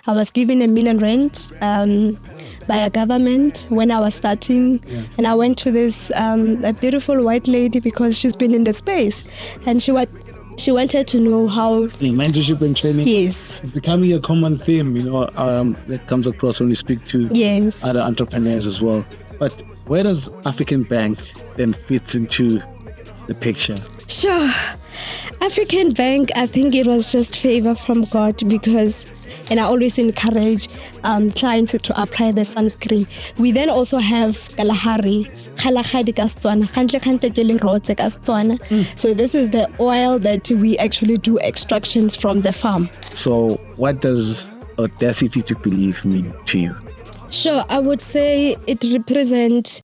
I was given R1 million by a government when I was starting. Yeah. And I went to this a beautiful white lady because she's been in the space. And she wanted to know how... Mentorship and training. Yes. It's becoming a common theme, that comes across when we speak to other entrepreneurs as well. But where does African Bank then fit into the picture? Sure. African Bank, I think it was just favor from God because, and I always encourage clients to apply the sunscreen. We then also have Kalahari. So this is the oil that we actually do extractions from the farm. So what does Audacity to Believe mean to you? Sure, I would say it represents...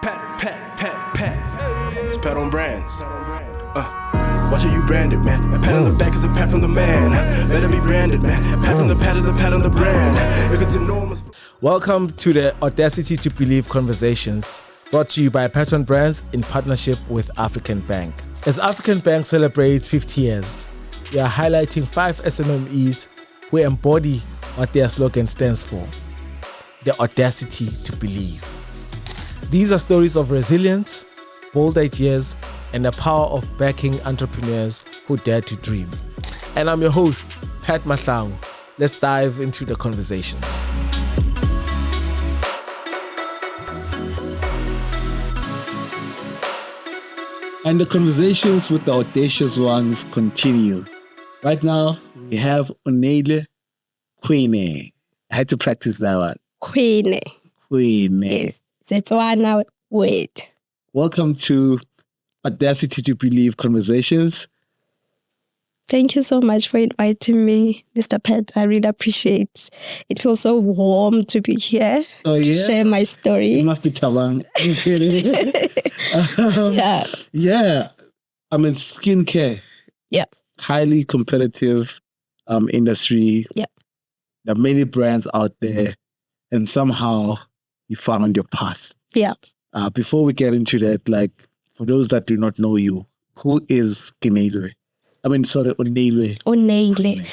Pat. It's Pat on brands. Watch how you branded, man. A pat on the back is a pat from the man. Let it be branded, man. A pat from the pat is a pat on the brand. If it's enormous. Welcome to the Audacity to Believe conversations, brought to you by Pat on Brands in partnership with African Bank. As African Bank celebrates 50 years, we are highlighting 5 SMMEs who embody what their slogan stands for: the audacity to believe. These are stories of resilience, bold ideas, and the power of backing entrepreneurs who dare to dream. And I'm your host, Pat Mahlangu. Let's dive into the conversations. And the conversations with the audacious ones continue. Right now, we have Onneile Khwene. I had to practice that one. Khwene. Yes, it's one word. Welcome to Audacity to Believe conversations. Thank you so much for inviting me, Mr. Pat. I really appreciate it. It feels so warm to be here to share my story. It must be Tawang. Yeah. I mean, skincare. Yeah. Highly competitive industry. Yeah. There are many brands out there, and somehow you found your path. Yeah. Before we get into that, for those that do not know you, who is Onneile? Onneile.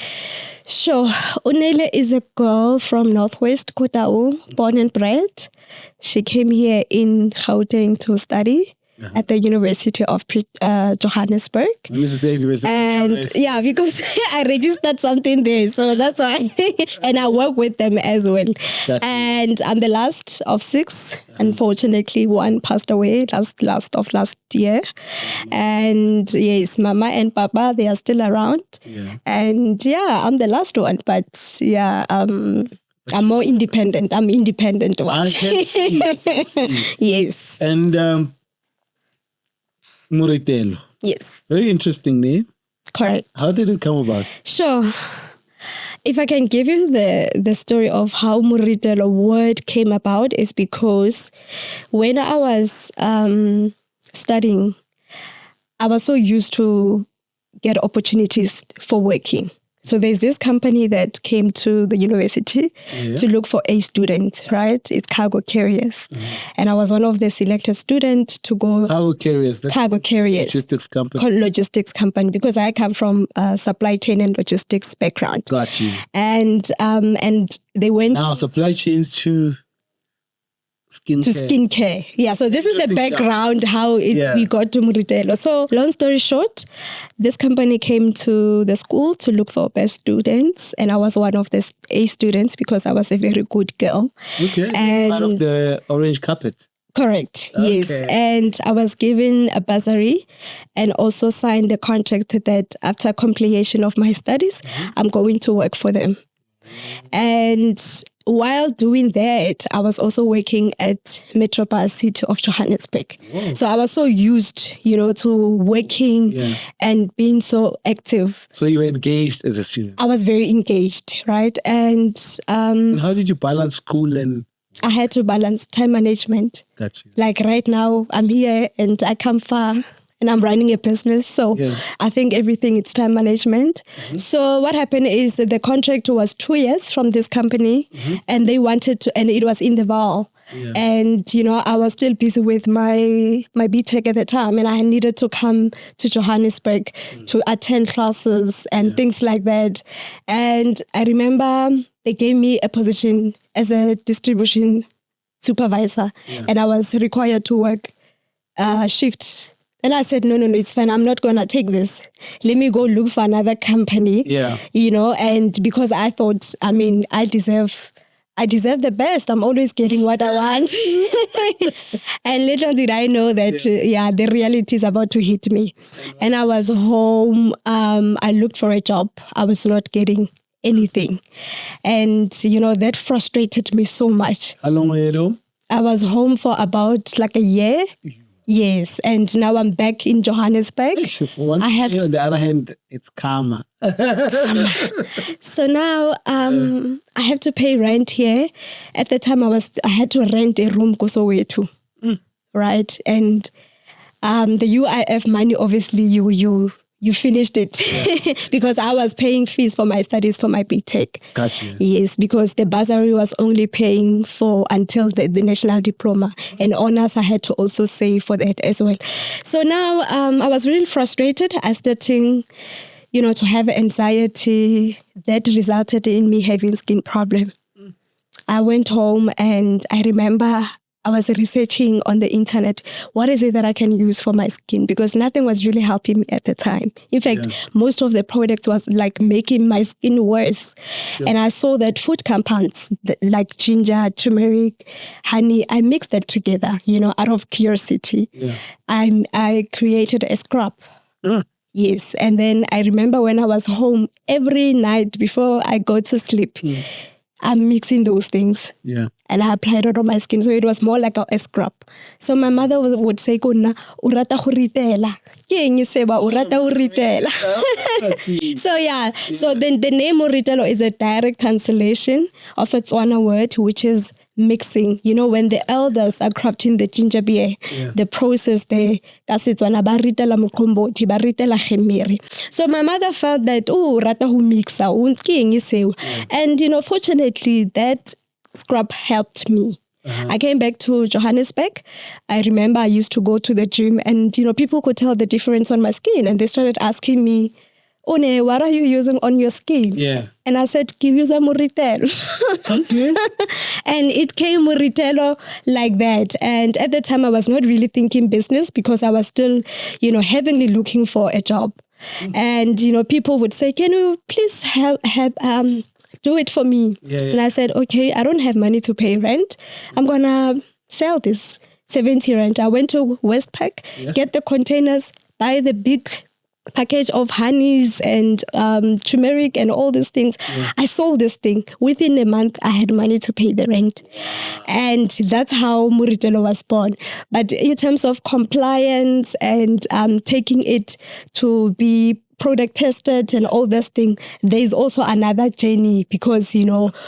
Sure. Onneile is a girl from Northwest Kotao, born and bred. She came here in Gauteng to study at the University of Johannesburg. And yeah, because I registered something there, so that's why. And I work with them as well. And I'm the last of 6. Unfortunately, one passed away last year. And yes, Mama and Papa, they are still around. Yeah. And yeah, I'm the last one, but yeah, I'm more independent. I'm independent one. I can see. Yes. And Moritelo. Yes. Very interesting name. Correct. How did it come about? Sure. If I can give you the story of how Moritelo word came about, is because when I was studying, I was so used to get opportunities for working. So there's this company that came to the university to look for a student, right? It's cargo carriers. And I was one of the selected students to go... Cargo carriers? Cargo carriers. Logistics company? Logistics company, because I come from a supply chain and logistics background. Got you. And they went... Now, supply chains to... skincare. Yeah, so this is the background how we got to Moritelo. So long story short, this company came to the school to look for best students, and I was one of the A students because I was a very good girl. Okay, and part of the orange carpet. Correct, yes. And I was given a bursary and also signed the contract that after completion of my studies, I'm going to work for them. And while doing that, I was also working at Metropolitan City of Johannesburg. Whoa. So I was so used, to working and being so active. So you were engaged as a student? I was very engaged, right? And how did you balance school and... I had to balance time management. Got you. Like right now, I'm here and I come far. And I'm running a business. So I think everything is time management. So what happened is that the contract was 2 years from this company and they wanted to, and it was in the Vaal. And, I was still busy with my BTech at the time, and I needed to come to Johannesburg to attend classes and things like that. And I remember they gave me a position as a distribution supervisor, and I was required to work shift. And I said, no, it's fine. I'm not going to take this. Let me go look for another company, and because I thought, I deserve the best. I'm always getting what I want. And little did I know that, the reality is about to hit me. And I was home. I looked for a job. I was not getting anything. And, that frustrated me so much. How long were you at home? I was home for about like a year. Yes, and now I'm back in Johannesburg. On the other hand, it's karma. So now I have to pay rent here. At the time, I had to rent a room Kosoweto, right? And the UIF money, obviously, you finished it because I was paying fees for my studies for my BTech. Gotcha. Yes, because the bursary was only paying for until the national diploma, and honors I had to also save for that as well. So now I was really frustrated. I started, to have anxiety that resulted in me having skin problem. I went home and I remember I was researching on the internet, what is it that I can use for my skin? Because nothing was really helping me at the time. In fact, most of the products was like making my skin worse. Yeah. And I saw that food compounds like ginger, turmeric, honey, I mixed that together, out of curiosity. Yeah. I created a scrub. Yes. And then I remember when I was home every night before I go to sleep, I'm mixing those things. Yeah. And I applied it on my skin. So it was more like a scrub. So my mother would say, Kona, urata huritela. So yeah. So then the name Moritelo is a direct translation of a Tswana word, which is mixing. When the elders are crafting the ginger beer, the process there, so my mother felt that, rata hu mixa, and fortunately that scrub helped me. I came back to Johannesburg. I remember I used to go to the gym and, people could tell the difference on my skin, and they started asking me, One, what are you using on your skin? Yeah. And I said, give you some Moritelo. Okay. And it came Moritelo like that. And at the time, I was not really thinking business because I was still, heavily looking for a job. And, people would say, can you please help do it for me? Yeah. And I said, okay, I don't have money to pay rent. I'm going to sell this 70 rand. I went to Westpac, get the containers, buy the big package of honeys and turmeric and all these things. Yeah. I sold this thing. Within a month, I had money to pay the rent. And that's how Moritelo was born. But in terms of compliance and taking it to be product tested and all this thing, there's also another journey because,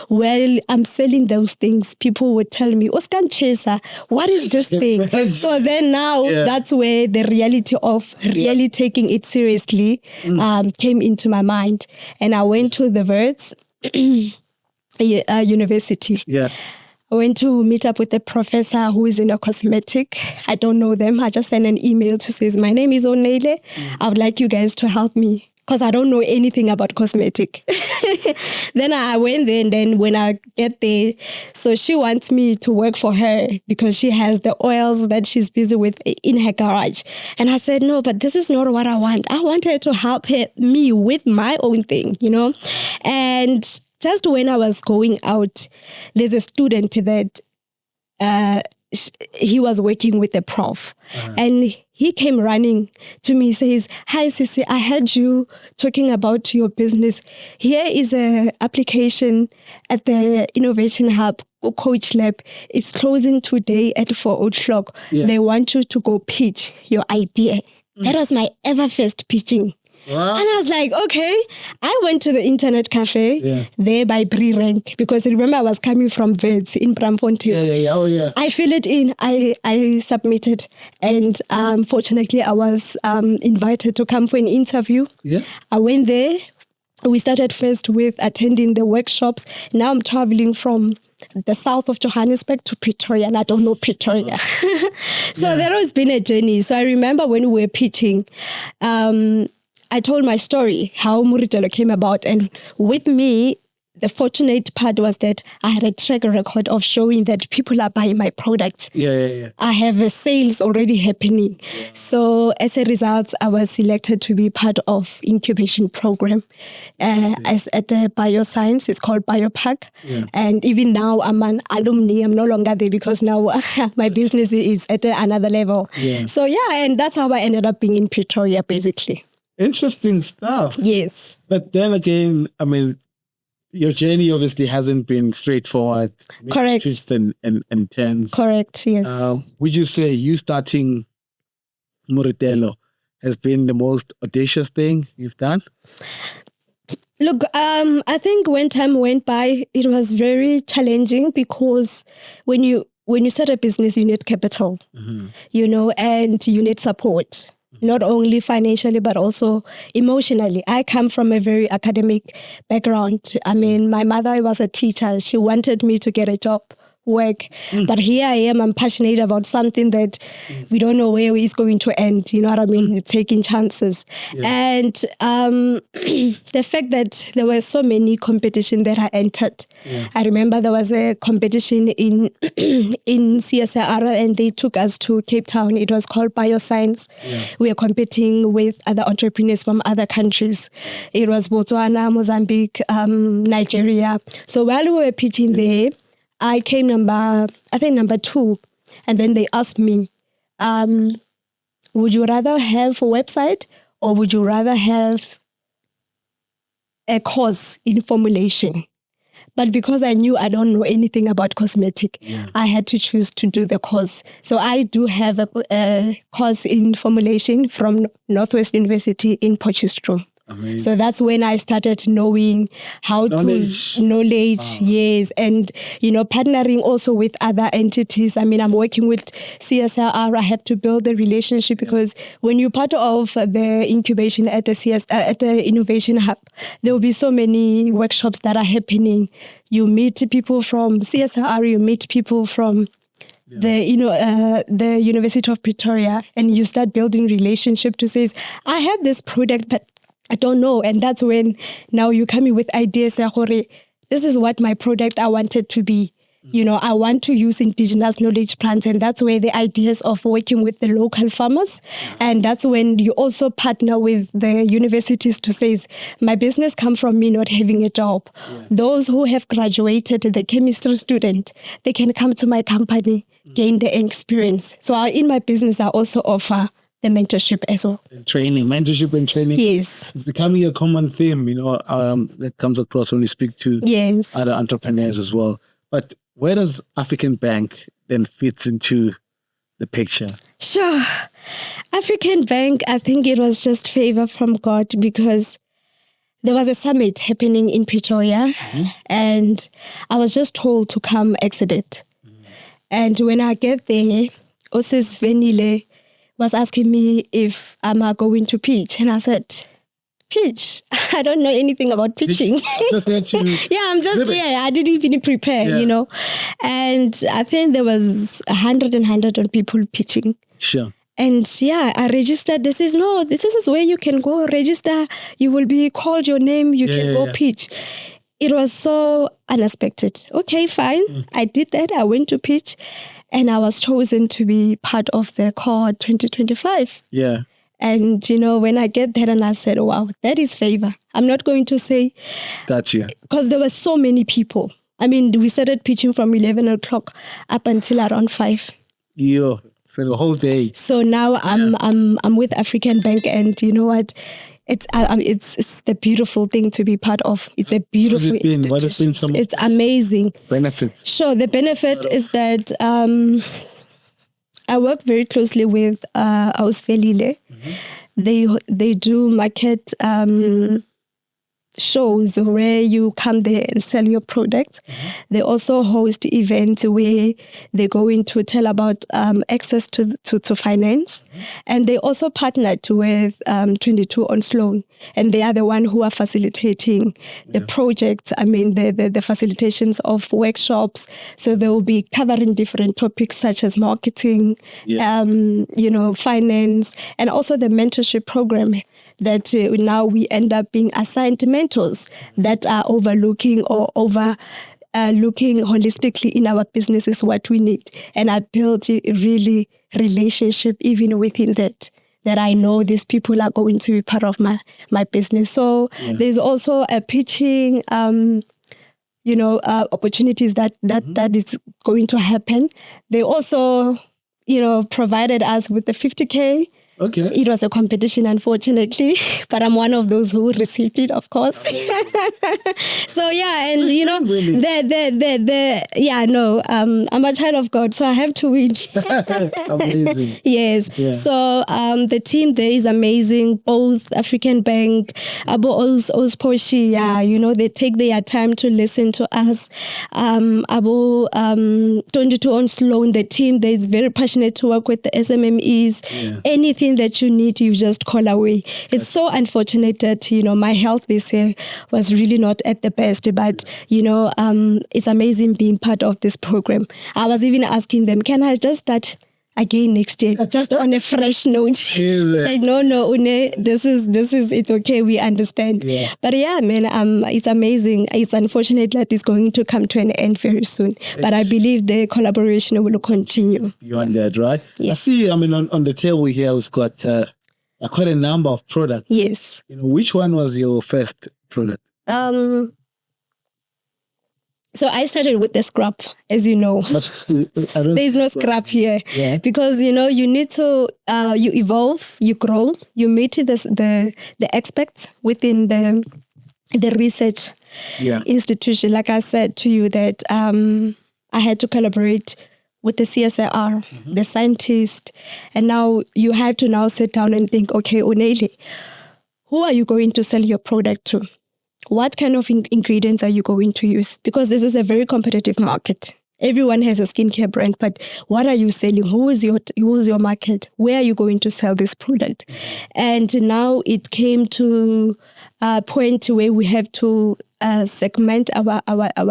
while I'm selling those things, people would tell me, Oscar Chesa, what is this thing? So then now that's where the reality of really taking it seriously came into my mind. And I went to the Wits University. Yeah. I went to meet up with a professor who is in a cosmetic. I don't know them. I just sent an email to say, my name is Onneile. I would like you guys to help me because I don't know anything about cosmetic. Then I went there, and then when I get there, so she wants me to work for her because she has the oils that she's busy with in her garage. And I said, no, but this is not what I want. I want her to help me with my own thing, And just when I was going out, there's a student that he was working with a prof. And he came running to me, says, hi, Sisi, I heard you talking about your business. Here is an application at the Innovation Hub, Coach Lab. It's closing today at 4 o'clock. Yeah. They want you to go pitch your idea. That was my ever first pitching. Wow. And I was like, okay. I went to the internet cafe there by Brie Rank because remember I was coming from Wits in Bramfontein. Yeah. Oh, yeah. I filled it in. I submitted. And fortunately, I was invited to come for an interview. Yeah. I went there we started first with attending the workshops. Now I'm traveling from the south of Johannesburg to Pretoria, and I don't know Pretoria. So there has been a journey. So I remember when we were pitching, I told my story, how Moritelo came about. And with me, the fortunate part was that I had a track record of showing that people are buying my products. I have a sales already happening. So as a result, I was selected to be part of incubation program as at the bioscience. It's called Biopack. And even now I'm an alumni. I'm no longer there because now my business is at another level. So and that's how I ended up being in Pretoria, basically. Interesting stuff. Yes. But then again, I mean, your journey obviously hasn't been straightforward. Correct. Twists and turns. Correct, yes. Would you say you starting Moritelo has been the most audacious thing you've done? Look, I think when time went by, it was very challenging because when you start a business, you need capital, you know, and you need support. Not only financially, but also emotionally. I come from a very academic background. I mean, my mother was a teacher. She wanted me to get a job, work. But here I am, I'm passionate about something that we don't know where it's going to end. You know what I mean? Taking chances. And the fact that there were so many competitions that I entered. I remember there was a competition in CSIR and they took us to Cape Town. It was called Bioscience. We were competing with other entrepreneurs from other countries. It was Botswana, Mozambique, Nigeria. So while we were pitching there, I came number 2. And then they asked me, would you rather have a website or would you rather have a course in formulation? But because I knew I don't know anything about cosmetic, I had to choose to do the course. So I do have a course in formulation from Northwest University in Potchefstroom. Amazing. So that's when I started knowing how knowledge, yes. And, you know, partnering also with other entities. I mean, I'm working with CSIR. I have to build the relationship because when you're part of the incubation at the Innovation Hub, there will be so many workshops that are happening. You meet people from CSIR, you meet people from the University of Pretoria, and you start building relationship to say, I have this product, but I don't know. And that's when now you come in with ideas. This is what my product I wanted to be. You know, I want to use indigenous knowledge plants. And that's where the ideas of working with the local farmers. And that's when you also partner with the universities to say, my business comes from me not having a job. Those who have graduated, the chemistry student, they can come to my company, gain the experience. So in my business, I also offer the mentorship as well. Mentorship and training. Yes. It's becoming a common theme, you know, that comes across when we speak to other entrepreneurs as well. But where does African Bank then fit into the picture? Sure. African Bank, I think it was just favor from God because there was a summit happening in Pretoria and I was just told to come exhibit. And when I get there, Onneile was asking me if I'm going to pitch. And I said, pitch? I don't know anything about pitching. I'm just here. I didn't even prepare, you know. And I think there was 100 people pitching. Sure. And I registered. This is where you can go register. You will be called your name. You can go pitch. It was so unexpected. Okay, fine. I did that. I went to pitch. And I was chosen to be part of the cohort 2025. Yeah. And, you know, when I get there and I said, wow, that is favor. I'm not going to say. Gotcha. Because there were so many people. I mean, we started pitching from 11 o'clock up until around 5. Yeah. For the whole day. So now I'm with African Bank and you know what? It's the beautiful thing to be part of. It's a beautiful institution. What has been some it's amazing. benefits? Sure. The benefit is that I work very closely with Ausvelile. They do market shows where you come there and sell your product. They also host events where they go in to tell about access to finance. And they also partnered with 22 on Sloan. And they are the one who are facilitating the projects. I mean, the facilitations of workshops. So they will be covering different topics such as marketing, finance, and also the mentorship program that now we end up being assigned mentors that are overlooking or looking holistically in our business is what we need. And I built a really relationship even within that I know these people are going to be part of my business. So there's also a pitching opportunities that is going to happen. They also, provided us with the 50K. Okay. It was a competition, unfortunately, but I'm one of those who received it, of course. So yeah, and I'm a child of God, so I have to win. Amazing. Yes. Yeah. So the team there is amazing. Both African Bank, Abo Osposhi, they take their time to listen to us. Abo 22 on Sloan, the team there is very passionate to work with the SMMEs. Yeah. Anything that you need, you just call away. It's so unfortunate that, my health this year was really not at the best, but, it's amazing being part of this program. I was even asking them, can I just start again next year, just on a fresh note? Said, no, Une, this is, it's okay, we understand. Yeah. But yeah, man, it's amazing. It's unfortunate that it's going to come to an end very soon. But I believe the collaboration will continue. You're on that, right? Yes. I see, on the table here, we've got quite a number of products. Yes. Which one was your first product? So I started with the scrap, as you know. There's no scrap here. Yeah. Because, you need to, you evolve, you grow, you meet the experts within the research institution. Like I said to you that I had to collaborate with the CSIR, the scientist. And now you have to now sit down and think, okay, Onneile, who are you going to sell your product to? What kind of ingredients are you going to use? Because this is a very competitive market. Everyone has a skincare brand, but what are you selling? Who is your market? Where are you going to sell this product? And now it came to a point where we have to segment our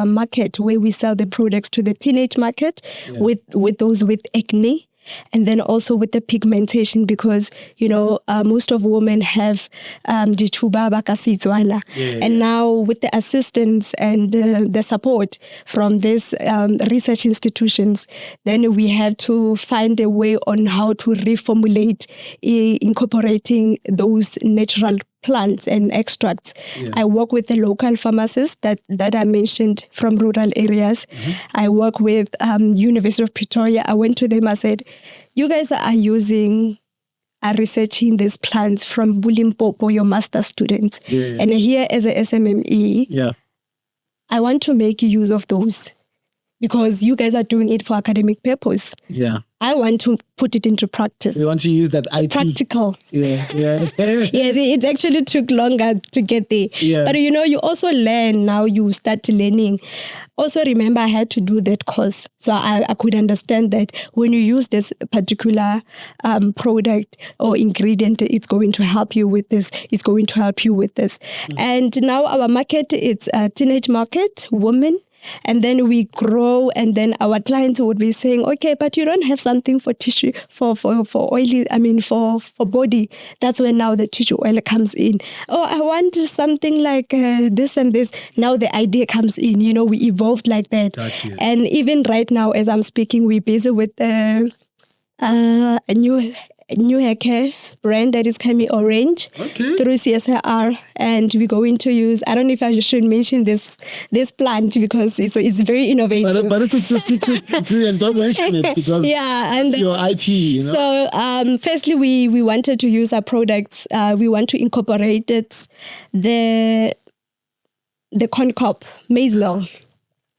market, where we sell the products to the teenage market with those with acne. And then also with the pigmentation, because, most of women have dichuba bakasitswana. And now with the assistance and the support from these research institutions, then we have to find a way on how to reformulate, incorporating those natural plants and extracts. Yeah. I work with the local pharmacists that I mentioned from rural areas. I work with University of Pretoria. I went to them, I said, you guys are researching these plants from Bulimpopo, your master students. Yeah. And here as a SMME, I want to make use of those because you guys are doing it for academic purpose. Yeah. I want to put it into practice. You want to use that IP. Practical. Yeah. Yes, it actually took longer to get there. Yeah. But you also learn now, you start learning. Also remember, I had to do that course. So I could understand that when you use this particular product or ingredient, it's going to help you with this. It's going to help you with this. And now our market, it's a teenage market, women. And then we grow, and then our clients would be saying, okay, but you don't have something for tissue, for oily, for body. That's when now the tissue oil comes in. Oh, I want something like this and this. Now the idea comes in, we evolved like that. Gotcha. And even right now, as I'm speaking, we're busy with a new hair care brand that is coming orange through CSIR, and we're going to use, I don't know if I should mention this plant because it's very innovative. But if it's a secret, don't mention it because it's your IP. So firstly, we wanted to use our products. We want to incorporate it, the corn cob, maize meal.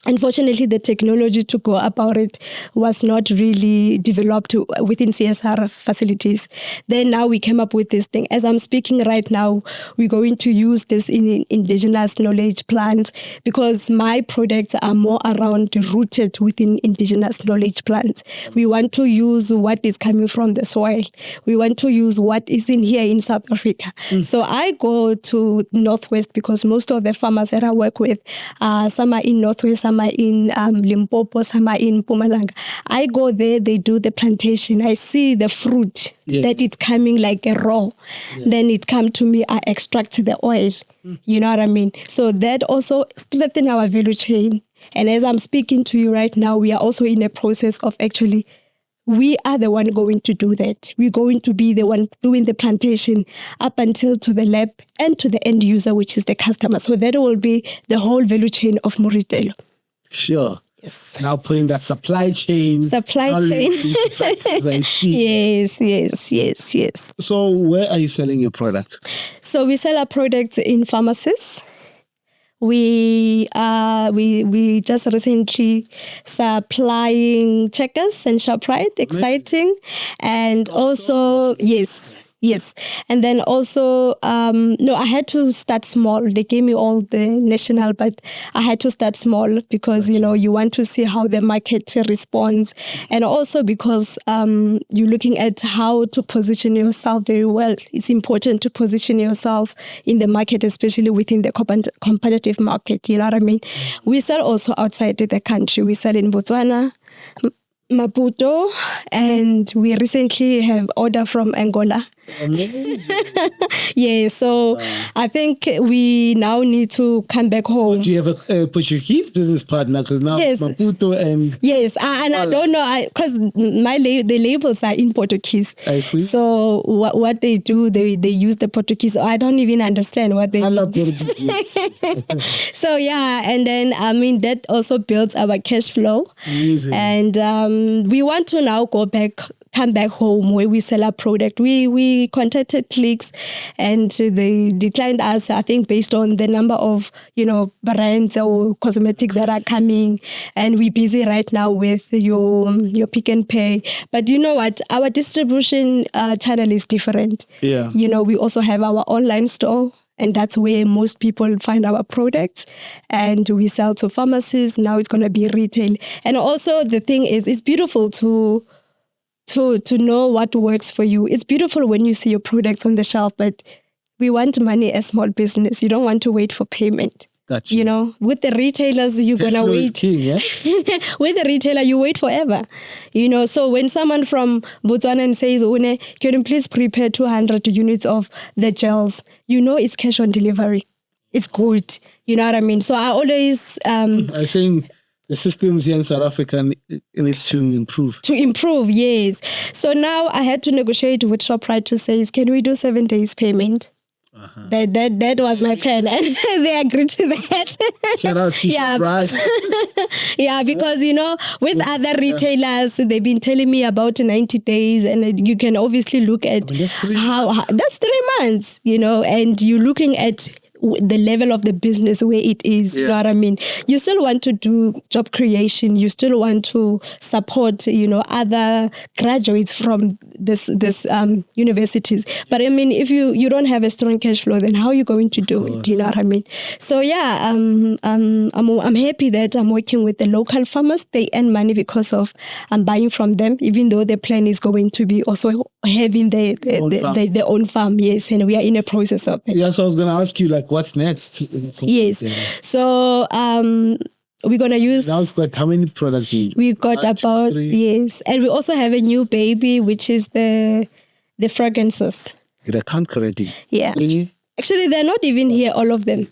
unfortunately, the technology to go about it was not really developed within CSR facilities. Then now we came up with this thing. As I'm speaking right now, we're going to use this in indigenous knowledge plants because my products are more around rooted within indigenous knowledge plants. We want to use what is coming from the soil. We want to use what is in here in South Africa. So I go to Northwest because most of the farmers that I work with, some are in Northwest, some are in Limpopo, some are in Mpumalanga. I go there, they do the plantation. I see the fruit that it's coming like a raw. Then it come to me, I extract the oil. You know what I mean? So that also strengthens our value chain. And as I'm speaking to you right now, we are also in a process of actually, we are the one going to do that. We're going to be the one doing the plantation up until to the lab and to the end user, which is the customer. So that will be the whole value chain of Moritelo. Sure. Yes. Now putting that supply chain into practice, I see. Yes. So where are you selling your product? So we sell our products in pharmacies. We just recently supplying Checkers and Shoprite, exciting, and also Yes. And then also, I had to start small. They gave me all the national, but I had to start small because, you want to see how the market responds. And also because you're looking at how to position yourself very well. It's important to position yourself in the market, especially within the competitive market. You know what I mean? We sell also outside the country. We sell in Botswana, Maputo, and we recently have order from Angola. So I think we now need to come back home. Do you have a Portuguese business partner? Because now Maputo and... Yes, and I don't know, because the labels are in Portuguese. So what they do, they use the Portuguese. I don't even understand what they do. So and then, that also builds our cash flow. Amazing. And we want to now come back home where we sell our product. We contacted Clicks and they declined us, I think, based on the number of, brands or cosmetics that are coming. And we're busy right now with your Pick and Pay. But you know what? Our distribution channel is different. Yeah. We also have our online store. And that's where most people find our products. And we sell to pharmacies. Now it's going to be retail. And also the thing is, it's beautiful to know what works for you. It's beautiful when you see your products on the shelf, but we want money as small business. You don't want to wait for payment. Gotcha. With the retailers, you're going to wait. King, yeah? With the retailer, you wait forever. So when someone from Botswana says, "One, can you please prepare 200 units of the gels?" It's cash on delivery. It's good. You know what I mean? So I always... I'm saying the systems here in South Africa need to improve. To improve, yes. So now I had to negotiate with Shoprite to say, can we do 7 days payment? That was my plan, and they agreed to that. Shout out to Shoprite. Because with other retailers, they've been telling me about 90 days, and you can obviously look at that's 3 months. That's 3 months, and you're looking at the level of the business where it is. You know what I mean? You still want to do job creation. You still want to support, other graduates from this universities. But if you don't have a strong cash flow, then how are you going to do it? You know what I mean? So I'm happy that I'm working with the local farmers. They earn money because of I'm buying from them, even though the plan is going to be also having their own farm. Yes, and we are in a process of it. Yeah, so I was going to ask you, what's next? Yes. So we're going to use... Now we've got how many products? We've got about... 3. Yes. And we also have a new baby, which is the fragrances. Did I count correctly? Yeah. Really? Actually, they're not even here, all of them.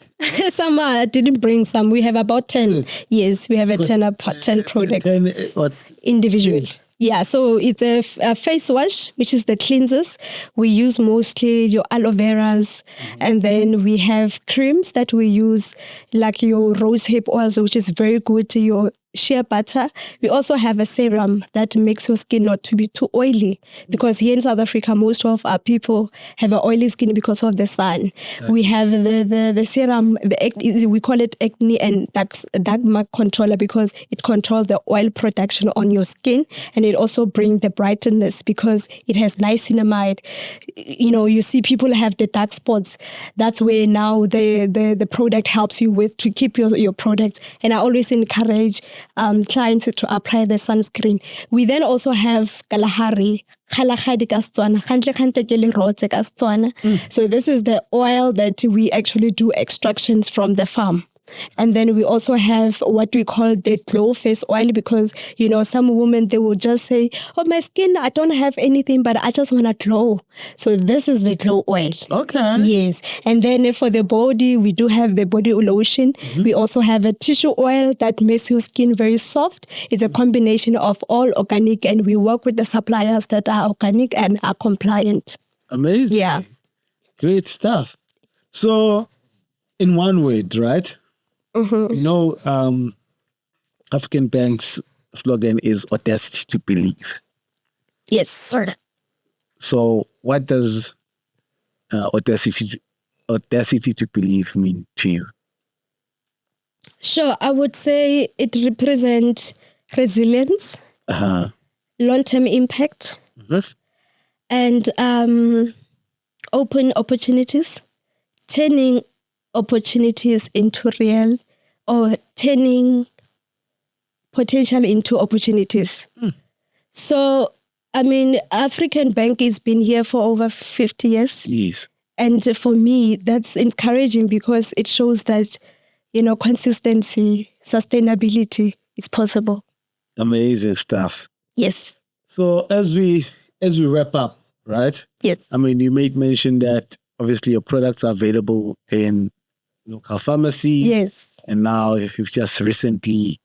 Some I didn't bring some. We have about 10. Yes, we have 10 products. 10 what? Individuals. Yeah, so it's a face wash, which is the cleansers. We use mostly your aloe veras. And then we have creams that we use, like your rose hip oils, which is very good. Your shea butter. We also have a serum that makes your skin not to be too oily, because here in South Africa, most of our people have an oily skin because of the sun. Gotcha. We have the serum, we call it acne and dark mark controller, because it controls the oil production on your skin, and it also brings the brightness because it has niacinamide. You know, you see people have the dark spots. That's where now the product helps you with to keep your product. And I always encourage clients to apply the sunscreen. We then also have Kalahari. So this is the oil that we actually do extractions from the farm. And then we also have what we call the glow face oil, because, you know, some women, they will just say, oh, my skin, I don't have anything, but I just want to glow. So this is the glow oil. Okay. Yes. And then for the body, we do have the body lotion. Mm-hmm. We also have a tissue oil that makes your skin very soft. It's a combination of all organic, and we work with the suppliers that are organic and are compliant. Amazing. Yeah. Great stuff. So, in one word, right? Mm-hmm. You know, African Bank's slogan is Audacity to Believe. Yes, sir. So what does audacity to believe mean to you? Sure, I would say it represents resilience, long-term impact, and open opportunities, turning opportunities into real, or turning potential into opportunities. So, I mean, African Bank has been here for over 50 years. Yes. And for me, that's encouraging, because it shows that, you know, consistency, sustainability is possible. Amazing stuff. Yes. So as we wrap up, right? Yes. I mean, you made mention that obviously your products are available in local pharmacies. Yes. And now you've just recently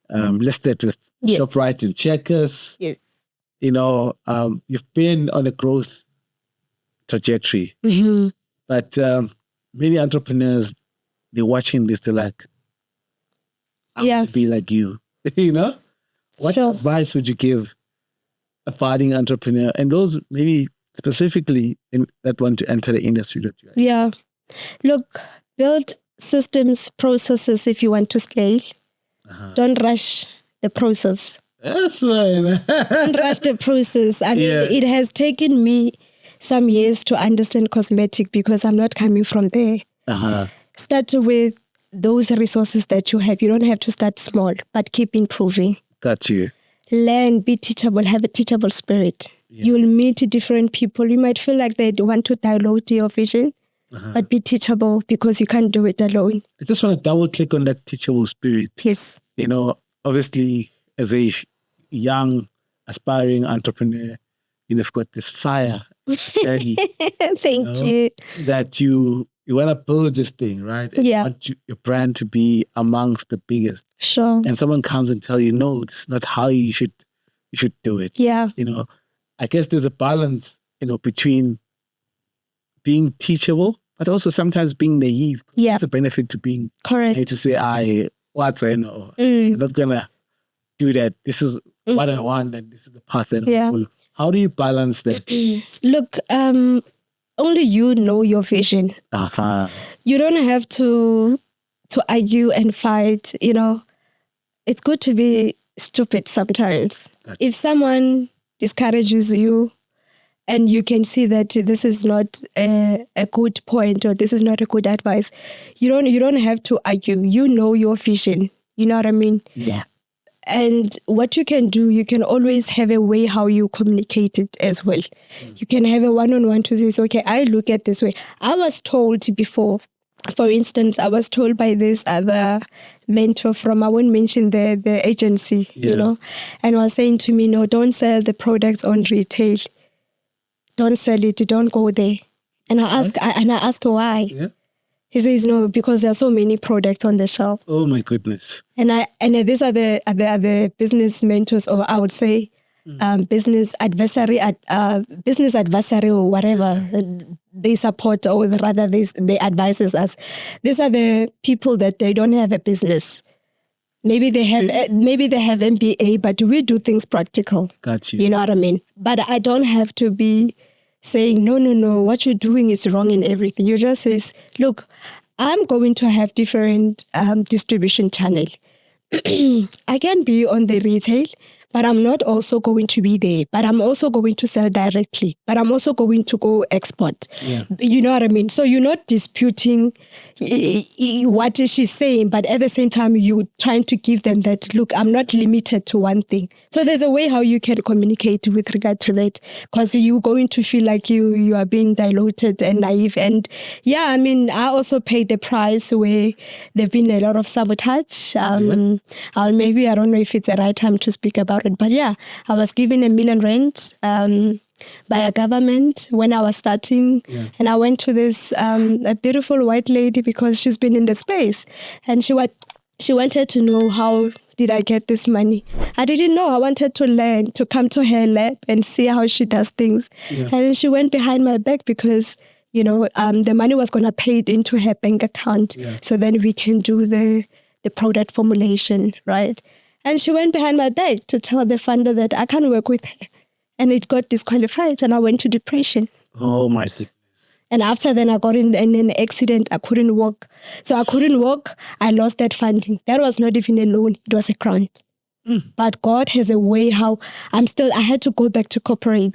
listed with Shoprite and Checkers. Yes. You know, you've been on a growth trajectory. Mm-hmm. But many entrepreneurs, they're watching this, they're like, I want to be like you. You know? What advice would you give a budding entrepreneur, and those maybe specifically that want to enter the industry that you are? Yeah. Look, build systems, processes if you want to scale. Don't rush the process. That's right. Don't rush the process. I mean, it has taken me some years to understand cosmetic, because I'm not coming from there. Start with those resources that you have. You don't have to start small, but keep improving. Got you. Learn, be teachable, have a teachable spirit. You'll meet different people. You might feel like they want to dilute your vision, but be teachable, because you can't do it alone. I just want to double click on that teachable spirit. Yes. You know, obviously, as a young, aspiring entrepreneur, you've got this fire. Thank you. That you want to build this thing, right? And you want your brand to be amongst the biggest. Sure. And someone comes and tell you, no, it's not how you should do it. Yeah. You know, I guess there's a balance, you know, between being teachable, but also sometimes being naive. Yeah. It's a benefit to being correct. To say, I'm not gonna do that. This is what I want, and this is the path that I'm following. How do you balance that? Look, only you know your vision. You don't have to argue and fight. You know, it's good to be stupid sometimes. If someone discourages you, and you can see that this is not a good point, or this is not a good advice, you don't have to argue. You know your vision. You know what I mean? Yeah. And what you can do, you can always have a way how you communicate it as well. You can have a one-on-one to say, okay, I look at this way. I was told before, for instance, I was told by this other mentor from, I won't mention the agency, you know, and was saying to me, no, don't sell the products on retail. Don't sell it. Don't go there. And I ask why. Yeah. He says, no, because there are so many products on the shelf. Oh my goodness. And these are the business mentors, or I would say business adversary or whatever they support, or rather they advise us. These are the people that they don't have a business. Maybe they have MBA, but we do things practical. Got you. You know what I mean? But I don't have to be saying, no, what you're doing is wrong in everything. You just say, look, I'm going to have different distribution channel. I can be on the retail, but I'm not also going to be there. But I'm also going to sell directly. But I'm also going to go export. Yeah. You know what I mean? So you're not disputing what she's saying, but at the same time, you're trying to give them that, look, I'm not limited to one thing. So there's a way how you can communicate with regard to that, because you're going to feel like you are being diluted and naive. And yeah, I mean, I also paid the price where there've been a lot of sabotage. Maybe, I don't know if it's the right time to speak about it, but yeah, I was given R1 million by a government when I was starting, and I went to this a beautiful white lady because she's been in the space, and she wanted to know how did I get this money. I didn't know. I wanted to learn, to come to her lab and see how she does things, and then she went behind my back because the money was gonna pay it into her bank account, so then we can do the product formulation, right? And she went behind my back to tell the funder that I can't work with her. And it got disqualified and I went to depression. Oh my goodness. And after then I got in an accident. I couldn't walk. So I couldn't walk. I lost that funding. That was not even a loan. It was a grant. But God has a way how I had to go back to corporate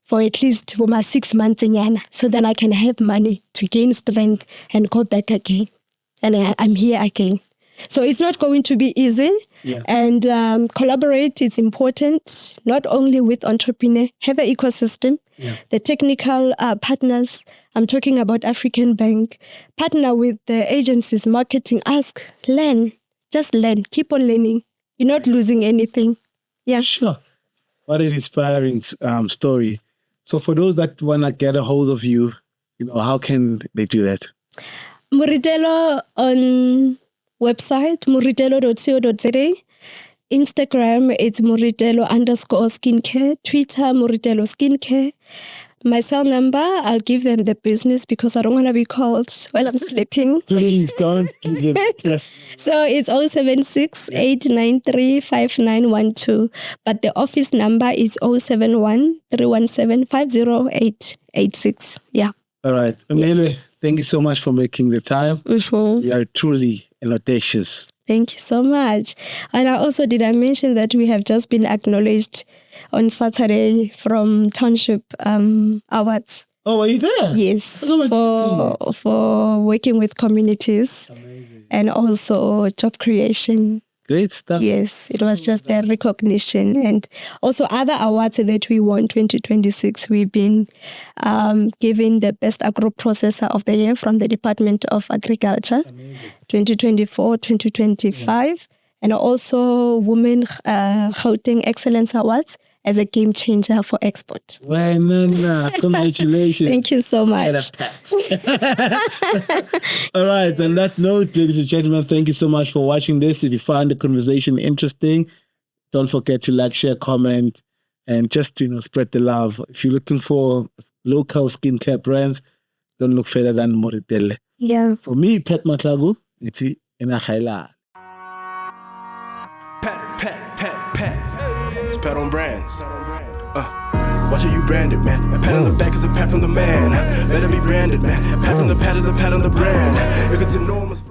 for at least for my 6 months in Yana. So then I can have money to gain strength and go back again. And I'm here again. So it's not going to be easy. And collaborate is important, not only with entrepreneurs, have an ecosystem, the technical partners. I'm talking about African Bank. Partner with the agencies, marketing, ask, learn, just learn, keep on learning. You're not losing anything. Yeah. Sure. What an inspiring story. So for those that want to get a hold of you, how can they do that? Moritelo on website, moritelo.co.za. Instagram, it's Moritelo_skincare. Twitter, Moritelo Skincare. My cell number, I'll give them the business because I don't want to be called while I'm sleeping. Please don't. Yes. So it's 076-893-5912. But the office number is 071-317-50886. Yeah. All right. Onneile, thank you so much for making the time. You are truly audacious. Thank you so much. And I mention that we have just been acknowledged on Saturday from Township Awards. Oh, are you there? Yes, for working with communities. Amazing. And also job creation. Great stuff. Yes, it was just a recognition. And also other awards that we won 2026, we've been given the Best Agro Processor of the Year from the Department of Agriculture. Amazing. 2024, 2025. And also Women Gauteng Excellence Awards as a game changer for export. Well, no. Congratulations. Thank you so much. All right. On that note, ladies and gentlemen, thank you so much for watching this. If you found the conversation interesting, don't forget to like, share, comment, and just, spread the love. If you're looking for local skincare brands, don't look further than Moritelo. Yeah. For me, Pet Matlagu, it's Onneile. Pet. It's Pet on Brands. Watch how you branded, man. A pat on the back is a pat from the man. Better be branded, man. A pat from the pat is a pat on the brand. If it's enormous.